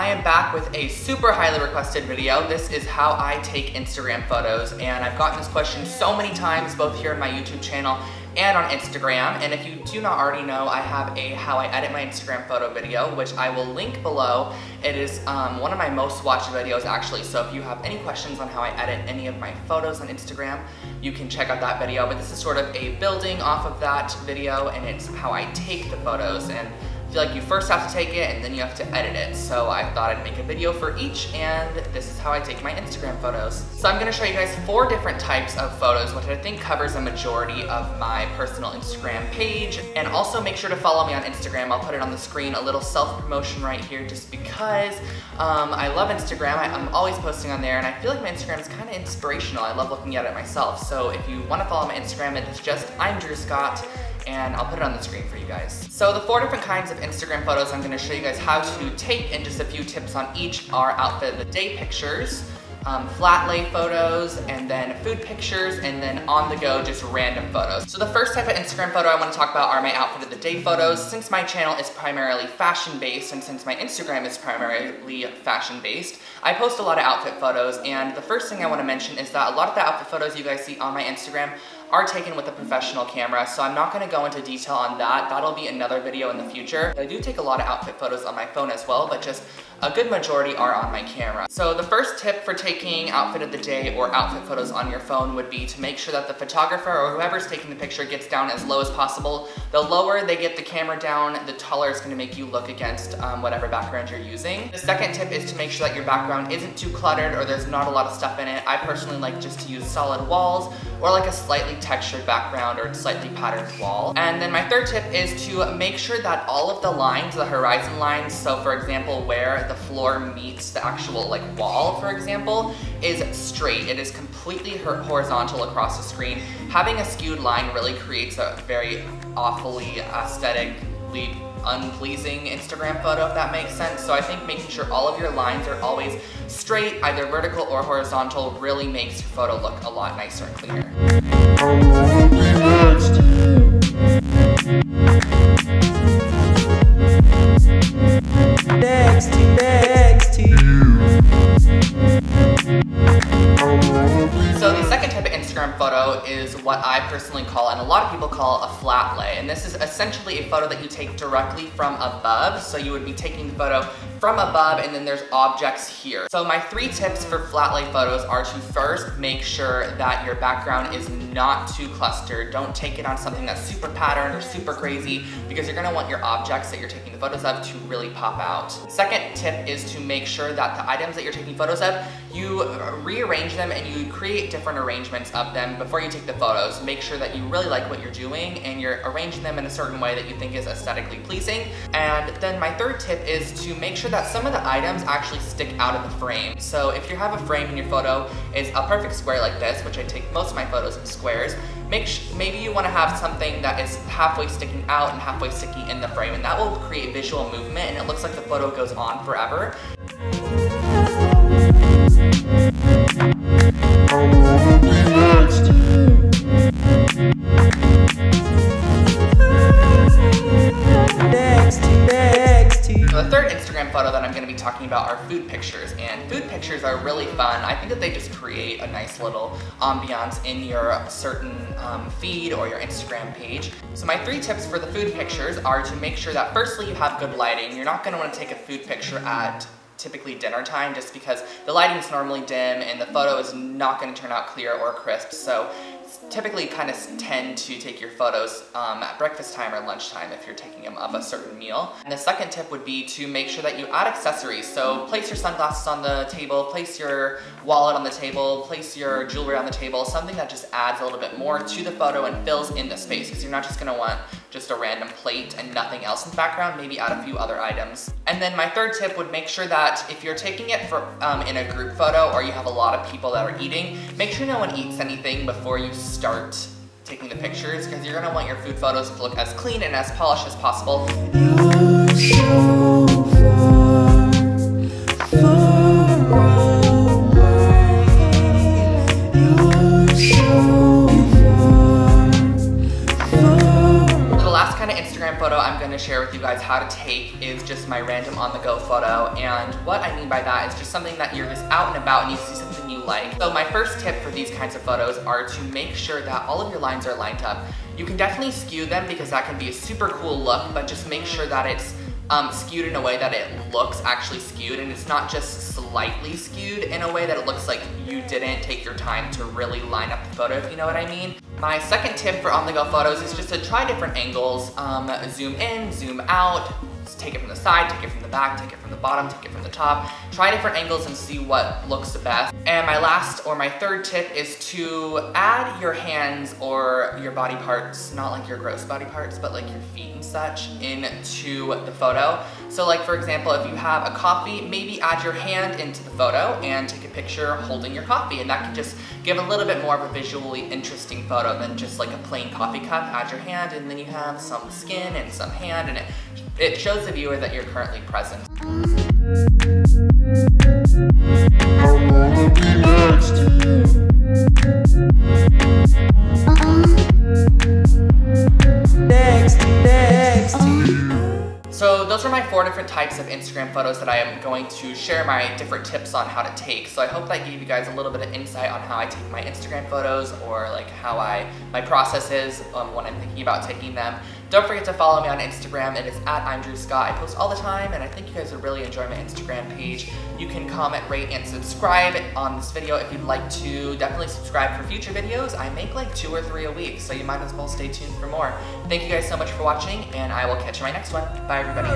I am back with a super highly requested video. This is how I take Instagram photos, and I've gotten this question so many times, both here on my YouTube channel and on Instagram. And if you do not already know, I have a how I edit my Instagram photo video, which I will link below. It is one of my most watched videos actually, so if you have any questions on how I edit any of my photos on Instagram, you can check out that video. But this is sort of a building off of that video, and it's how I take the photos. And I feel like you first have to take it and then you have to edit it. So I thought I'd make a video for each, and this is how I take my Instagram photos. So I'm gonna show you guys 4 different types of photos, which I think covers a majority of my personal Instagram page. And also make sure to follow me on Instagram. I'll put it on the screen, a little self-promotion right here, just because I love Instagram. I'm always posting on there, and I feel like my Instagram is kind of inspirational. I love looking at it myself. So if you wanna follow my Instagram, it's just, I'm Drew Scott, and I'll put it on the screen for you guys. So the 4 different kinds of Instagram photos I'm gonna show you guys how to take, and just a few tips on each are outfit of the day pictures, flat lay photos, and then food pictures, and then on the go, just random photos. So the first type of Instagram photo I wanna talk about are my outfit of the day photos. Since my channel is primarily fashion based, and since my Instagram is primarily fashion based, I post a lot of outfit photos, and the first thing I wanna mention is that a lot of the outfit photos you guys see on my Instagram are taken with a professional camera, so I'm not gonna go into detail on that. That'll be another video in the future. I do take a lot of outfit photos on my phone as well, but just a good majority are on my camera. So the first tip for taking outfit of the day or outfit photos on your phone would be to make sure that the photographer or whoever's taking the picture gets down as low as possible. The lower they get the camera down, the taller it's gonna make you look against whatever background you're using. The second tip is to make sure that your background isn't too cluttered or there's not a lot of stuff in it. I personally like just to use solid walls or like a slightly textured background or slightly patterned wall. And then my third tip is to make sure that all of the lines, the horizon lines, so for example where the floor meets the actual like wall, for example, is straight. It is completely horizontal across the screen. Having a skewed line really creates a very awfully aesthetically unpleasing Instagram photo, if that makes sense. So I think making sure all of your lines are always straight, either vertical or horizontal, really makes your photo look a lot nicer and cleaner. So the second type of Instagram photo is what I personally call, and a lot of people call, a flat lay. And this is essentially a photo that you take directly from above. So you would be taking the photo from above, and then there's objects here. So my 3 tips for flat lay photos are to first make sure that your background is not too clustered. Don't take it on something that's super patterned or super crazy, because you're gonna want your objects that you're taking the photos of to really pop out. Second tip is to make sure that the items that you're taking photos of, you rearrange them and you create different arrangements of them before you take the photos. Make sure that you really like what you're doing and you're arranging them in a certain way that you think is aesthetically pleasing. And then my third tip is to make sure that some of the items actually stick out of the frame. So if you have a frame and your photo is a perfect square like this, which I take most of my photos in squares, maybe you want to have something that is halfway sticking out and halfway sticking in the frame, and that will create visual movement and it looks like the photo goes on forever. The third Instagram photo that I'm going to be talking about are food pictures, and food pictures are really fun. I think that they just create a nice little ambiance in your certain feed or your Instagram page. So my 3 tips for the food pictures are to make sure that firstly you have good lighting. You're not going to want to take a food picture at typically dinner time, just because the lighting is normally dim and the photo is not going to turn out clear or crisp. So typically kind of tend to take your photos at breakfast time or lunchtime if you're taking them of a certain meal. And the second tip would be to make sure that you add accessories. So place your sunglasses on the table, place your wallet on the table, place your jewelry on the table, something that just adds a little bit more to the photo and fills in the space, because you're not just gonna want just a random plate and nothing else in the background, maybe add a few other items. And then my third tip would make sure that if you're taking it for in a group photo or you have a lot of people that are eating, make sure no one eats anything before you start taking the pictures, because you're gonna want your food photos to look as clean and as polished as possible. You're so far away. You're so far. The last kind of Instagram photo I'm gonna to share with you guys how to take is just my random on-the-go photo. And what I mean by that is just something that you're just out and about and you see something you like. So my first tip for these kinds of photos are to make sure that all of your lines are lined up. You can definitely skew them because that can be a super cool look, but just make sure that it's skewed in a way that it looks actually skewed, and it's not just slightly skewed in a way that it looks like you didn't take your time to really line up the photo, if you know what I mean. My second tip for on-the-go photos is just to try different angles, zoom in, zoom out, just take it from the side, take it from the back, take it from the bottom, take it from the top. Try different angles and see what looks the best. And my last or my third tip is to add your hands or your body parts, not like your gross body parts, but like your feet and such, into the photo. So like for example, if you have a coffee, maybe add your hand into the photo and take a picture holding your coffee, and that can just give a little bit more of a visually interesting photo than just like a plain coffee cup. Add your hand and then you have some skin and some hand, and it shows the viewer that you're currently present. I wanna be next to you. Next to you. So those are my 4 different types of Instagram photos that I am going to share my different tips on how to take. So I hope that gave you guys a little bit of insight on how I take my Instagram photos, or like how my process is when I'm thinking about taking them. Don't forget to follow me on Instagram. It is @I'mDrewScott. I post all the time, and I think you guys would really enjoy my Instagram page. You can comment, rate, and subscribe on this video if you'd like to. Definitely subscribe for future videos. I make like 2 or 3 a week, so you might as well stay tuned for more. Thank you guys so much for watching, and I will catch you in my next one. Bye, everybody.